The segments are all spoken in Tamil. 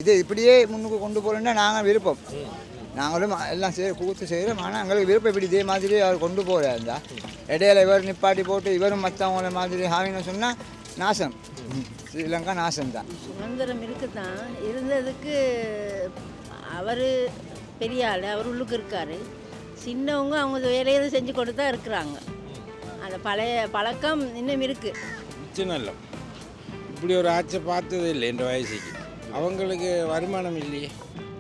இதை இப்படியே முன்னுக்கு கொண்டு போகலன்னா நாங்கள் விருப்பம். நாங்களும் எல்லாம் கூத்து செய்கிறோம். ஆனால் எங்களுக்கு விருப்பம் இப்படி இதே மாதிரி அவர் கொண்டு போகிறார் இருந்தால் இடையில இவர் நிப்பாட்டி போட்டு இவரும் மற்றவங்கள மாதிரி ஹாவின்னு சொன்னால் நாசம். ஸ்ரீலங்கா நாசம்தான். சுதந்திரம் இருக்குதான், இருந்ததுக்கு அவர் பெரிய ஆள், அவர் உள்ளுக்கு இருக்கார். சின்னவங்க அவங்க வேலையை செஞ்சு கொண்டு தான் இருக்கிறாங்க. அந்த பழைய பழக்கம் இன்னும் இருக்குது. நல்ல இப்படி ஒரு ஆட்சி பார்த்தது இல்லை என்ற வயசுக்கு. அவங்களுக்கு வருமானம் இல்லையே,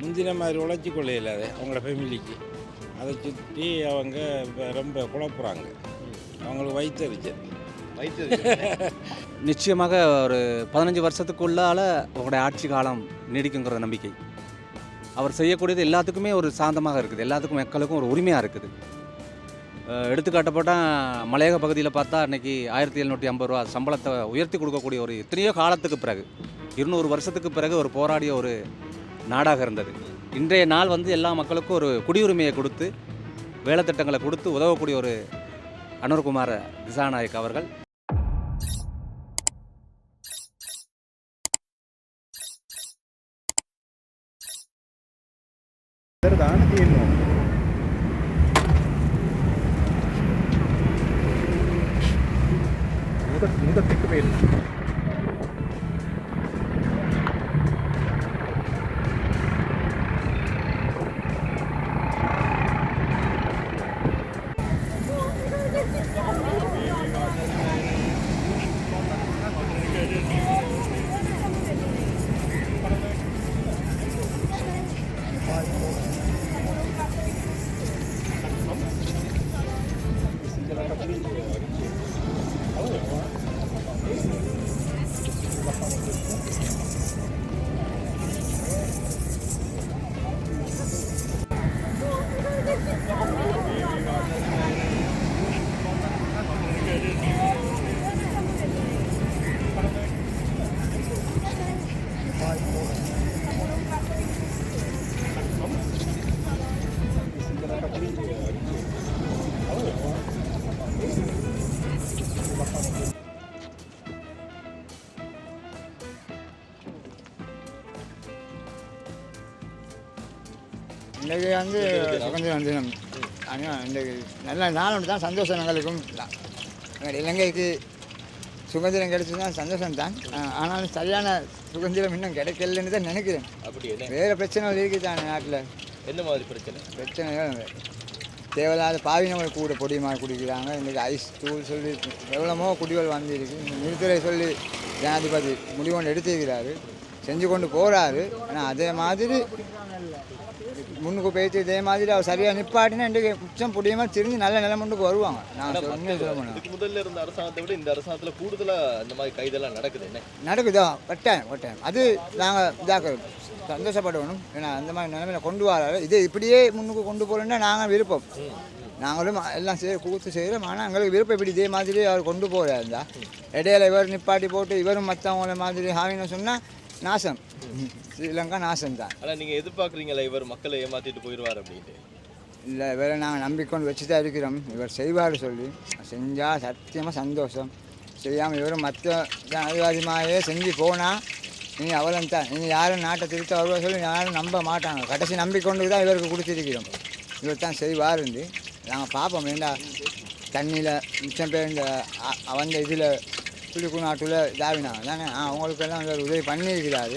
முந்தின மாதிரி உழைச்சி கொள்ள இல்லாத அவங்களோட ஃபேமிலிக்கு. அதை சுற்றி அவங்க ரொம்ப குழப்புறாங்க. அவங்களுக்கு வயிற்றுச்சது நிச்சயமாக ஒரு 15 வருஷத்துக்குள்ளால் அவங்களுடைய ஆட்சி காலம் நீடிக்குங்கிற நம்பிக்கை. அவர் செய்யக்கூடியது எல்லாத்துக்குமே ஒரு சாந்தமாக இருக்குது, எல்லாத்துக்கும் மக்களுக்கும் ஒரு உரிமையாக இருக்குது. எடுத்துக்காட்டப்பட்டால் மலையக பகுதியில் பார்த்தா இன்றைக்கி 1750 ரூபா சம்பளத்தை உயர்த்தி கொடுக்கக்கூடிய ஒரு எத்தனையோ காலத்துக்கு பிறகு 200 வருஷத்துக்கு பிறகு ஒரு போராடிய ஒரு நாடாக இருந்தது. இன்றைய நாள் எல்லா மக்களுக்கும் ஒரு குடியுரிமையை கொடுத்து வேலை திட்டங்களை கொடுத்து உதவக்கூடிய ஒரு அனுர்குமார திசாநாயக் அவர்கள். இன்றைக்கு சுதந்திரம் தினம். இன்றைக்கு நல்ல நாள் தான், சந்தோஷம் எங்களுக்கும். இலங்கைக்கு சுதந்திரம் கிடைச்சதுன்னா சந்தோஷம்தான். ஆனாலும் சரியான சுதந்திரம் இன்னும் கிடைக்கலன்னு தான் நினைக்கிறேன். வேறு பிரச்சனைகள் இருக்குது தான் நாட்டில். என்ன மாதிரி பிரச்சனை? தேவையில்லாத பாவினங்கள் கூட பொடியமாக குடிக்கிறாங்க. இன்றைக்கி ஐஸ் தூள் சொல்லி எவ்வளவோ குடிகள் வந்துருக்கு. நிறுத்துறை சொல்லி ஜனாதிபதி முடிவு கொண்டு எடுத்துக்கிறாரு, செஞ்சு கொண்டு போகிறாரு. ஆனால் அதே மாதிரி முன்னுக்கு போயிட்டு இதே மாதிரி அவர் சரியாக நிப்பாட்டினா இன்றைக்கு குச்சம் புடியமாக திரிஞ்சு நல்ல நிலைமண்டுக்கு வருவாங்க. நான் சொல்ல போனேன், முதல்ல இருந்த அரசாங்கத்தை விட இந்த அரசாங்கத்தில் கூடுதலாக இந்த மாதிரி கைதெல்லாம் நடக்குது. என்ன நடக்குதோ கட்டாயம் அது நாங்கள் இதாக சந்தோஷப்படணும். ஏன்னா அந்த மாதிரி நிலைமையில கொண்டு வராரு. இதை இப்படியே முன்னுக்கு கொண்டு போகலன்னா நாங்கள் விருப்பம். நாங்களும் எல்லாம் கூத்து செய்கிறோம். ஆனால் எங்களுக்கு விருப்பம் இப்படி இதே மாதிரி அவர் கொண்டு போகிறார் இருந்தால் இடையில இவர் நிப்பாட்டி போட்டு இவரும் மற்றவங்கள மாதிரி ஹாவின்னு சொன்னால் நாசம். ஸ்ரீலங்கா நாசம்தான். ஆனால் நீங்கள் எதிர்பார்க்குறீங்களா இவர் மக்களை ஏமாற்றிட்டு போயிடுவார் அப்படின்ட்டு? இல்லை, இவரை நாங்கள் நம்பிக்கொண்டு வச்சு தான் இருக்கிறோம். இவர் செய்வார் சொல்லி செஞ்சால் சத்தியமாக சந்தோஷம். செய்யாமல் இவரும் மற்ற ஜனாதிபதிமாயே செஞ்சு போனால் நீ அவலம் தான், நீங்கள் யாரும் நாட்டை திருத்த வருவா சொல்லி யாரும் நம்ப மாட்டாங்க. கடைசி நம்பிக்கொண்டு தான் இவருக்கு கொடுத்துருக்கிறோம். இவர் தான் செய்வாருண்டு நாங்கள் பார்ப்போம். ஏண்டா தண்ணியில் மிச்சம் பேர் இந்த அவந்த இதில் புலிக்கு நாட்டில் இதாகினாங்க தானே, அவங்களுக்கெல்லாம் இவர் உதவி பண்ணியிருக்கிறாரு.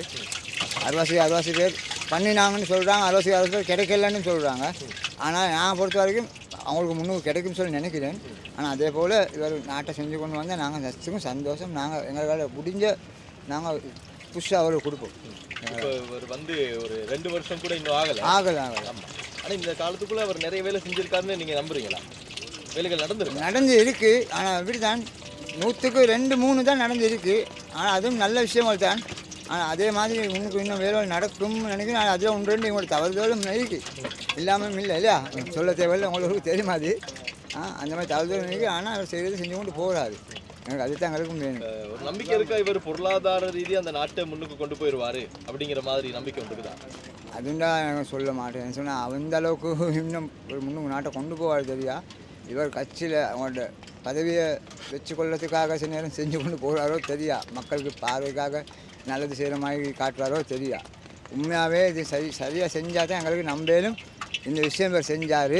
அறுவாசி பேர் பண்ணினாங்கன்னு சொல்கிறாங்க, 60 பேர் கிடைக்கலன்னு சொல்கிறாங்க. ஆனால் நான் பொறுத்த வரைக்கும் அவங்களுக்கு முன்னுக்கு கிடைக்கும்னு சொல்லி நினைக்கிறேன். ஆனால் அதே போல் இவர் நாட்டை செஞ்சு கொண்டு வந்தால் நாங்கள் சத்துக்கும் சந்தோஷம். நாங்கள் எங்களால் முடிஞ்ச நாங்கள் புதுசாக அவருக்கு கொடுப்போம். இப்போ இவர் ஒரு 2 வருஷம் கூட இன்னும் ஆகலை. ஆமாம். ஆனால் இந்த காலத்துக்குள்ளே அவர் நிறைய வேலை செஞ்சுருக்காருன்னு நீங்கள் நம்புறீங்களா? வேலைகள் நடந்து இருக்குது. ஆனால் இப்படி தான் 100க்கு 2-3 தான் நடந்துருக்கு. ஆனால் அதுவும் நல்ல விஷயங்கள் தான். ஆனால் அதே மாதிரி உங்களுக்கு இன்னும் வேலை நடக்கும்னு நினைக்கிறேன். அதில் 1-2 உங்களுக்கு தவறுதலும் இருக்குது, இல்லாமல் இல்லை இல்லையா? சொல்ல தேவையில்லை, உங்களுக்கு தெரியுமா அது. அந்த மாதிரி தவறுதலும் இருக்குது. ஆனால் அவர் செய்கிறது செஞ்சு கொண்டு போகிறாரு. எனக்கு அது தான் எங்களுக்கும் வேணும். ஒரு நம்பிக்கை இருக்கா இவர் பொருளாதார ரீதியாக அந்த நாட்டை முன்னுக்கு கொண்டு போயிடுவார் அப்படிங்கிற மாதிரி நம்பிக்கை உண்டுக்குதா? அதுண்டா எனக்கு சொல்ல மாட்டேன். சொன்னால் அந்த அளவுக்கு இன்னும் ஒரு முன்னுக்கு நாட்டை கொண்டு போவார் தெரியா. இவர் கட்சியில் அவங்களோட பதவியை வச்சு கொள்ளத்துக்காக சில நேரம் செஞ்சு கொண்டு போகிறாரோ தெரியா. மக்களுக்கு பார்வைக்காக நல்லது செய்கிற மாதிரி காட்டுறாரோ தெரியா. உண்மையாகவே இது சரியாக செஞ்சால் தான் எங்களுக்கு நம்பலும் இந்த விஷயம் இவர் செஞ்சார்,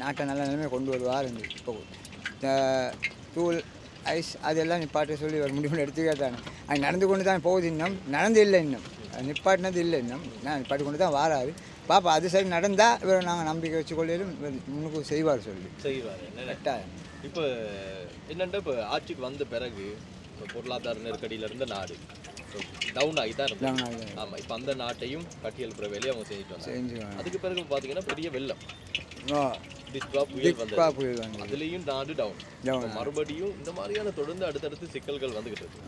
நாட்டை நல்ல நிலைமை கொண்டு வருவார். இப்போ தூள் ஐஸ் அதெல்லாம் நிப்பாட்ட சொல்லி ஒரு முடிவு எடுத்துக்கிட்டாங்க. அது நடந்து கொண்டு தான் போகுது, இன்னும் நடந்து இல்லை, இன்னும் நிப்பாட்டினது இல்லை, இன்னும் நான் நிப்பாட்டி கொண்டு தான் வாராரு. பாப்பா அது சரி நடந்தால் இவர் நாங்கள் நம்பிக்கை வச்சுக்கொள்ளும் முன்னுக்கு செய்வார் கரெக்டாக. இப்போ என்னென்னா இப்போ ஆட்சிக்கு வந்த பிறகு இப்போ பொருளாதார நெருக்கடியில் இருந்த நாடு டவுன் ஆகி தான் இருந்தது. ஆமாம், இப்போ அந்த நாட்டையும் கட்டியெழுப்புற வேலையை அவங்க செஞ்சுட்டு அதுக்கு பிறகு பார்த்தீங்கன்னா பெரிய வெள்ளம் அதுலேயும் நாடு டவுன். மறுபடியும் இந்த மாதிரியான தொடர்ந்து அடுத்தடுத்து சிக்கல்கள் வந்துகிட்டு இருக்கு.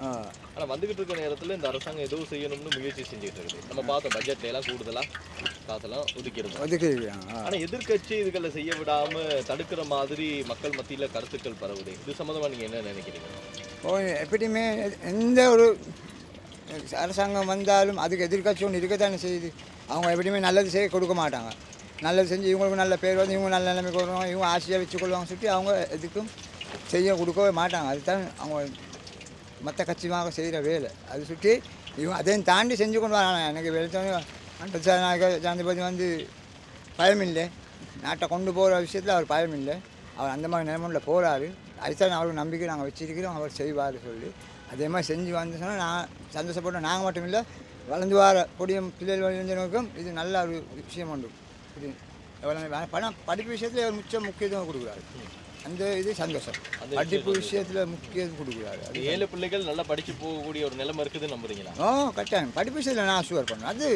ஆனால் வந்துகிட்டு இருக்க நேரத்தில் இந்த அரசாங்கம் எதுவும் செய்யணும்னு முயற்சி செஞ்சுட்டு இருக்குது. நம்ம பார்த்தோம் பட்ஜெட்ல எல்லாம் கூடுதலாக காசெல்லாம் ஒதுக்கிடுது. ஆனால் எதிர்கட்சி இதுகளை செய்ய விடாம தடுக்கிற மாதிரி மக்கள் மத்தியில் கருத்துக்கள் பரவுது. இது சம்மந்தமாக நீங்கள் என்ன நினைக்கிறீங்க? எப்படியுமே எந்த ஒரு அரசாங்கம் வந்தாலும் அதுக்கு எதிர்கட்சி ஒன்று இருக்கத்தானே செய்யுது. அவங்க எப்படியுமே நல்லது செய்ய கொடுக்க மாட்டாங்க. நல்லது செஞ்சு இவங்களுக்கு நல்ல பேர் வந்து இவங்க நல்ல நிலைமைக்கு வருவாங்க, இவங்க ஆசையாக வச்சுக்கொள்வாங்க சுற்றி அவங்க எதுக்கும் செய்ய கொடுக்கவே மாட்டாங்க. அதுதான் அவங்க மற்ற கட்சியாக செய்கிற வேலை. அது சுற்றி இவங்க அதையும் தாண்டி செஞ்சு கொண்டு வராங்க. எனக்கு வெளிச்சநாயக ஜனாதிபதி வந்து பயமில்லை, நாட்டை கொண்டு போகிற விஷயத்தில் அவர் பயமில்லை. அவர் அந்த மாதிரி நிலைமையில் போகிறாரு. அதுதான் அவருக்கு நம்பிக்கை நாங்கள் வச்சுருக்கிறோம், அவர் செய்வார் சொல்லி. அதே மாதிரி செஞ்சு வந்து சொன்னால் நான் சந்தோஷப்பட்டோம். நாங்கள் மட்டும் இல்லை, வளர்ந்து வர பொடியும் பிள்ளைகள் வழிஞ்சவங்களுக்கும் இது நல்ல ஒரு விஷயம் உண்டு. இது எவ்வளோ பணம் படிப்பு விஷயத்தில் அவர் முக்கியத்துவம் கொடுக்குறாரு. அந்த இது சந்தோஷம். படிப்பு விஷயத்தில் முக்கியத்துவம் கொடுக்குறாரு. அது 7 பிள்ளைகள் நல்லா படித்து போகக்கூடிய ஒரு நிலைமை இருக்குதுன்னு நம்புறீங்களா? கட்டாயம் படிப்பு விஷயத்தில் நான் ஷுவர் பண்ணேன். அது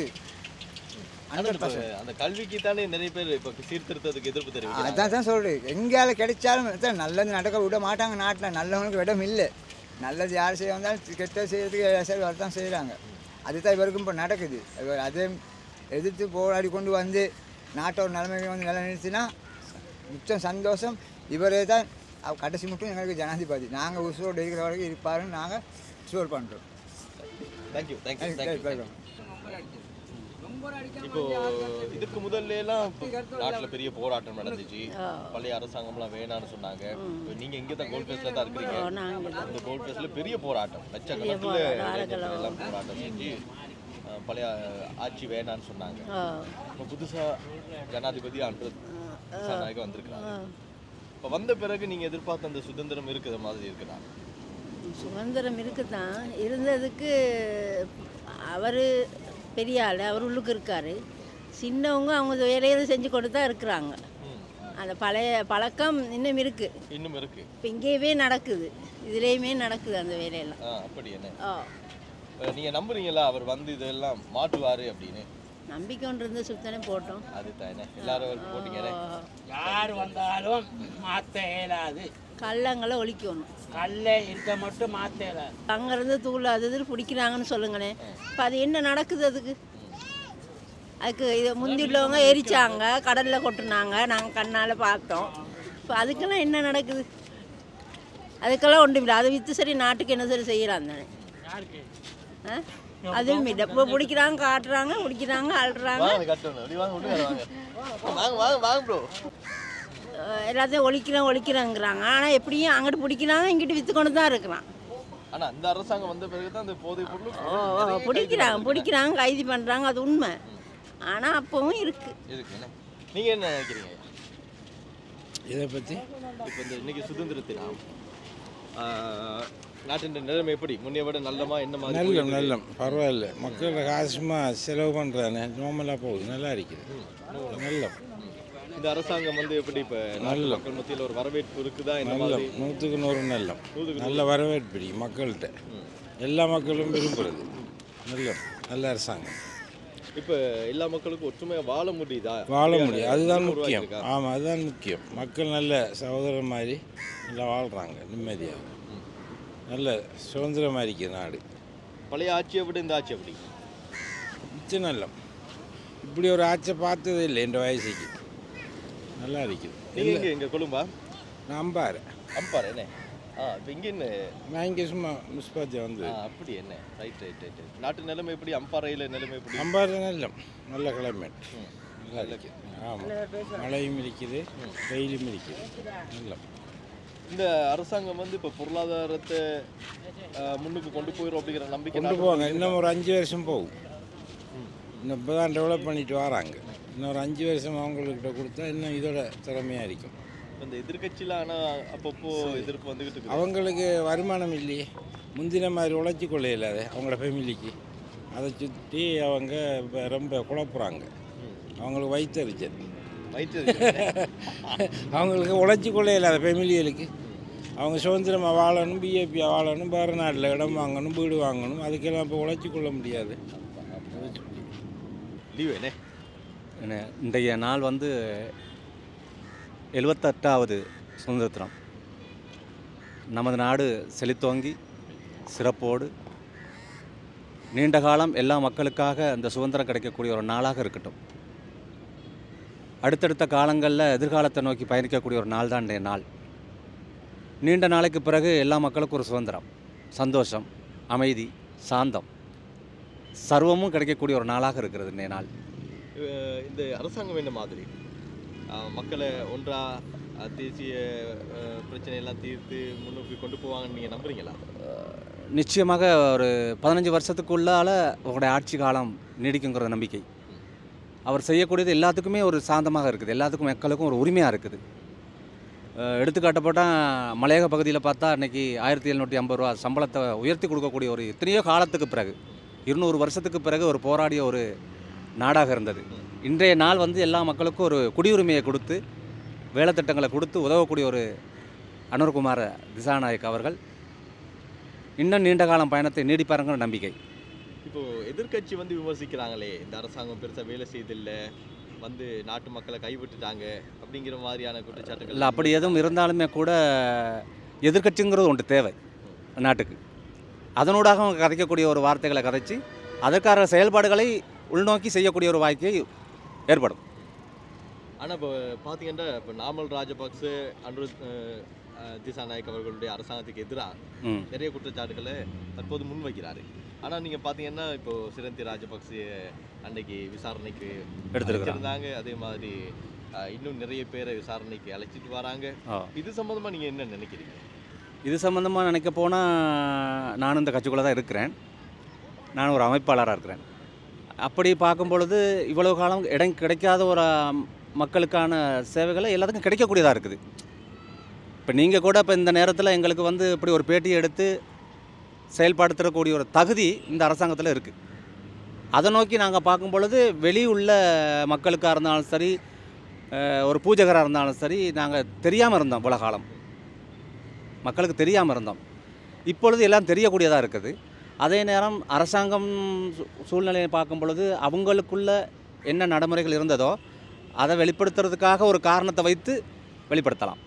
அந்த கல்விக்கு தானே நிறைய பேர் இப்போ சீர்திருத்தத்துக்கு எதிர்ப்பு தெரிவிக்கிறாங்க. அதான் தான் சொல்கிறேன். எங்கேயால கிடைச்சாலும் நல்லது நடக்க விட மாட்டாங்க. நாட்டில் நல்லவங்களுக்கு இடம் இல்லை. நல்லது யார் செய்ய வந்தாலும் கெட்ட செய்கிறதுக்கு சரி வரதான் செய்கிறாங்க. அதுதான் இவருக்கும் இப்போ நடக்குது. இவர் அதே எதிர்த்து போராடி கொண்டு வந்து நாட்டை ஒரு நிலைமைக்கு வந்து நிலைநிறுத்தினா மிச்சம் சந்தோஷம். இவரே தான் கடைசி மட்டும் எங்களுக்கு ஜனாதிபதி. நாங்கள் உசுரோடு இருக்கிற வரைக்கும் இருப்பாருன்னு நாங்கள் ஷூர் பண்ணுறோம். தேங்க்யூ. இப்போ இதுக்கு முதல்ல எல்லாம் நாட்டில் பெரிய போராட்டம் நடந்துச்சு. பழைய அரசாங்கம்லாம் வேணான்னு சொன்னாங்க. நீங்க இங்கே தான் கோல்ட் ஃபேஸ்ல தான் இருக்கிறீங்க. அந்த கோல்ட் ஃபேஸ்ல பெரிய போராட்டம், லட்சக்கணக்கில் எல்லாம் போராட்டம் செஞ்சு பழைய ஆட்சி வேணான்னு சொன்னாங்க. இப்போ புதுசா ஜனாதிபதி நாயகம் வந்திருக்கிறாங்க. இப்போ வந்த பிறகு நீங்க எதிர்பார்த்த அந்த சுதந்திரம் இருக்கிற மாதிரி இருக்குதா? சுதந்திரம் இருக்குதான், இருந்ததுக்கு அவர் பெரிய ஆள், அவர் உள்ளுக்கு இருக்கார். சின்னவங்க அவங்க வேலையை செஞ்சு கொண்டு தான் இருக்கிறாங்க. அந்த பழைய பழக்கம் இன்னும் இருக்குது. இப்போ இங்கேயுமே நடக்குது, இதுலேயுமே நடக்குது அந்த வேலையெல்லாம். அப்படி என்ன நீங்கள் நம்புறீங்களா அவர் வந்து இதெல்லாம் மாட்டுவார் அப்படின்னு? நம்பிக்கை ஒன்று இருந்து சுத்தனே போட்டோம். அது தானே எல்லாரும் போட்டீங்க. யார் வந்தாலும் மாற்ற இயலாது. கள்ளங்களை ஒழிக்கணும். கல்லை இருக்க மட்டும் மாற்ற இயலாது. அங்கேருந்து தூள் அது பிடிக்கிறாங்கன்னு சொல்லுங்களேன். இப்போ அது என்ன நடக்குது? அதுக்கு இதை முந்தி உள்ளவங்க எரிச்சாங்க, கடலில் கொட்டுனாங்க, நாங்கள் கண்ணால் பார்த்தோம். இப்போ அதுக்கெல்லாம் என்ன நடக்குது? அதுக்கெல்லாம் ஒன்றும் இல்லை. அதை விற்று சரி நாட்டுக்கு என்ன சரி செய்யலாம் தானே. அதுவும் இல்லை. இப்போ பிடிக்கிறாங்க, காட்டுறாங்க, பிடிக்கிறாங்க, அழுறாங்க. எல்லாத்தையும் ஒழிக்கிறாங்கிறாங்க. ஆனால் எப்படியும் அங்கிட்டு பிடிக்கிறாங்க, இங்கிட்டு விற்று கொண்டு தான் இருக்கிறான். ஆனால் இந்த அரசாங்கம் வந்த பிறகு தான் அந்த போதைப் பொருள் பிடிக்கிறாங்க, கைது பண்ணுறாங்க, அது உண்மை. ஆனால் அப்பவும் இருக்கு. நீங்கள் என்ன நினைக்கிறீங்க இதை பற்றி? இப்போ இந்த இன்னைக்கு சுதந்திரத்தினால் நாட்டின் நிலைமை எப்படி முன்னே விட நல்லமா என்ன மாதிரி? நல்ல பரவாயில்ல. மக்கள் காசுமா செலவு பண்ணுறானே நார்மலாக போகுது, நல்லா இருக்குது. நல்ல இந்த அரசாங்கம் வந்து எப்படி இப்போ நல்ல மக்கள் மத்தியில் ஒரு வரவேற்பு இருக்குதா? நல்ல 100க்கு 100 நல்ல வரவேற்பு மக்கள்கிட்ட. எல்லா மக்களும் விரும்புகிறது. நல்ல அரசாங்கம். இப்போ எல்லா மக்களுக்கும் ஒற்றுமையாக வாழ முடியுதா? வாழ முடியும், அதுதான் முக்கியம். ஆமாம், அதுதான் முக்கியம். மக்கள் நல்ல சகோதரர் மாதிரி நல்லா வாழ்கிறாங்க, நிம்மதியாக. நல்ல சுதந்திரமாக இருக்குது நாடு. பழைய ஆட்சியை விட இந்த ஆட்சி எப்படி? மிச்சம் நல்ல. இப்படி ஒரு ஆட்சியை பார்த்தது இல்லை என் வயசுக்கு. நல்லா இருக்குது. நீங்கள் எங்கள் கொழும்பா? நான் அம்பாறு என்ன? இப்போ இங்கே என்ன நான் சும்மா முஸ்பாஜா வந்து. அப்படி என்ன? ரைட். நாட்டு நிலைமை எப்படி? அம்பாறையில் நிலைமை எப்படி? அம்பாறு நல்ல கிளைமேட், நல்லா இருக்குது. ஆமாம், மழையும் இருக்குது, வெயிலும் இருக்குது. நல்ல இந்த அரசாங்கம் வந்து இப்போ பொருளாதாரத்தை முன்னுக்கு கொண்டு போயிடும் அப்படிங்கிற நம்பிக்கை கொண்டு போவாங்க. இன்னும் ஒரு 5 வருஷம் போகும். இன்னும் இப்போ தான் டெவலப் பண்ணிட்டு வராங்க. இன்னொரு 5 வருஷம் அவங்கக்கிட்ட கொடுத்தா இன்னும் இதோட திறமையாக இருக்கும். இந்த எதிர்க்கட்சியில் ஆனால் அப்பப்போ எதிர்ப்பு வந்துகிட்டு இருக்கு. அவங்களுக்கு வருமானம் இல்லையே, முந்தின மாதிரி உழைச்சி கொள்ள இல்லாத அவங்களோட ஃபேமிலிக்கு. அதை சுற்றி அவங்க இப்போ ரொம்ப குழப்புறாங்க. அவங்களுக்கு வயிற்றுச்சல், அவங்களுக்கு உழைச்சி கொள்ள இல்லாத ஃபேமிலிகளுக்கு. அவங்க சுதந்திரமாக வாழணும், பிஏபியாக வாழணும், வேறு நாட்டில் இடம் வாங்கணும், வீடு வாங்கணும். அதுக்கெல்லாம் இப்போ உழைச்சி கொள்ள முடியாது. லீவேனே இன்றைய நாள் வந்து 78வது சுதந்திர தினம். நமது நாடு செழித்தோங்கி சிறப்போடு நீண்ட காலம் எல்லா மக்களுக்காக அந்த சுதந்திரம் கிடைக்கக்கூடிய ஒரு நாளாக இருக்கட்டும். அடுத்தடுத்த காலங்களில் எதிர்காலத்தை நோக்கி பயணிக்கக்கூடிய ஒரு நாள் தான் இன்றைய நாள். நீண்ட நாளைக்கு பிறகு எல்லா மக்களுக்கும் ஒரு சுதந்திரம், சந்தோஷம், அமைதி, சாந்தம் சர்வமும் கிடைக்கக்கூடிய ஒரு நாளாக இருக்கிறது இன்றைய நாள். இந்த அரசாங்கம் என்ன மாதிரி மக்களை ஒன்றா தேசிய பிரச்சனையெல்லாம் தீர்த்து முன்னோக்கி கொண்டு போவாங்கன்னு நீங்கள் நம்புறீங்களா? நிச்சயமாக ஒரு 15 வருஷத்துக்குள்ளால் அவருடைய ஆட்சி காலம் நீடிக்குங்கிற நம்பிக்கை. அவர் செய்யக்கூடியது எல்லாத்துக்குமே ஒரு சாந்தமாக இருக்குது, எல்லாத்துக்கும் மக்களுக்கும் ஒரு உரிமையாக இருக்குது. எடுத்துக்காட்டப்பட்டால் மலையக பகுதியில் பார்த்தா இன்றைக்கி 1750 ரூபா சம்பளத்தை உயர்த்தி கொடுக்கக்கூடிய ஒரு எத்தனையோ காலத்துக்கு பிறகு 200 வருஷத்துக்கு பிறகு ஒரு போராடிய ஒரு நாடாக இருந்தது. இன்றைய நாள் வந்து எல்லா மக்களுக்கும் ஒரு குடியுரிமையை கொடுத்து வேலை திட்டங்களை கொடுத்து உதவக்கூடிய ஒரு அனுர்குமார திசாநாயக் அவர்கள் இன்னும் நீண்ட காலம் பயணத்தை நீடிப்பாருங்கிற நம்பிக்கை. இப்போது எதிர்க்கட்சி வந்து விமர்சிக்கிறாங்களே, இந்த அரசாங்கம் பெருசாக வேலை செய்தில்லை, வந்து நாட்டு மக்களை கைவிட்டுட்டாங்க அப்படிங்கிற மாதிரியான குற்றச்சாட்டுகள். இல்லை, அப்படி எதுவும் இருந்தாலுமே கூட எதிர்க்கட்சிங்கிறது ஒன்று தேவை நாட்டுக்கு. அதனூடாக அவங்க கதைக்கக்கூடிய ஒரு வார்த்தைகளை கதைச்சி அதற்கான செயல்பாடுகளை உள்நோக்கி செய்யக்கூடிய ஒரு வாய்ப்பை ஏற்படும். ஆனால் இப்போ பார்த்தீங்கன்னா இப்போ நாமல் ராஜபக்ச அனுருத் திசாநாயக் அவர்களுடைய அரசாங்கத்துக்கு எதிராக நிறைய குற்றச்சாட்டுகளை தற்போது முன்வைக்கிறாரு. ஆனால் நீங்கள் பார்த்தீங்கன்னா இப்போ சிரந்தி ராஜபக்ச அன்னைக்கு விசாரணைக்கு எடுத்துருந்தாங்க, அதே மாதிரி இன்னும் நிறைய பேரை விசாரணைக்கு அழைச்சிட்டு வராங்க. இது சம்மந்தமாக நீங்கள் என்ன நினைக்கிறீங்க? இது சம்மந்தமாக நினைக்க போனால் நானும் இந்த கட்சிக்குள்ளே தான் இருக்கிறேன். நான் ஒரு அமைப்பாளராக இருக்கிறேன். அப்படி பார்க்கும் பொழுது இவ்வளவு காலம் இடம் கிடைக்காத ஒரு மக்களுக்கான சேவைகளை எல்லாத்துக்கும் கிடைக்கக்கூடியதாக இருக்குது. இப்போ நீங்கள் கூட இப்போ இந்த நேரத்தில் எங்களுக்கு வந்து இப்படி ஒரு பேட்டி எடுத்து செயல்படுத்தக்கூடிய ஒரு தகுதி இந்த அரசாங்கத்தில் இருக்குது. அதை நோக்கி நாங்கள் பார்க்கும் பொழுது வெளியுள்ள மக்களுக்காக இருந்தாலும் சரி, ஒரு பூஜகராக இருந்தாலும் சரி, நாங்கள் தெரியாமல் இருந்தோம். இவ்வளோ காலம் மக்களுக்கு தெரியாமல் இருந்தோம். இப்பொழுது எல்லாம் தெரியக்கூடியதாக இருக்குது. அதே நேரம் அரசாங்கம் சூழ்நிலையை பார்க்கும் பொழுது அவங்களுக்குள்ள என்ன நடைமுறைகள் இருந்ததோ அதை வெளிப்படுத்துறதுக்காக ஒரு காரணத்தை வைத்து வெளிப்படுத்தலாம்.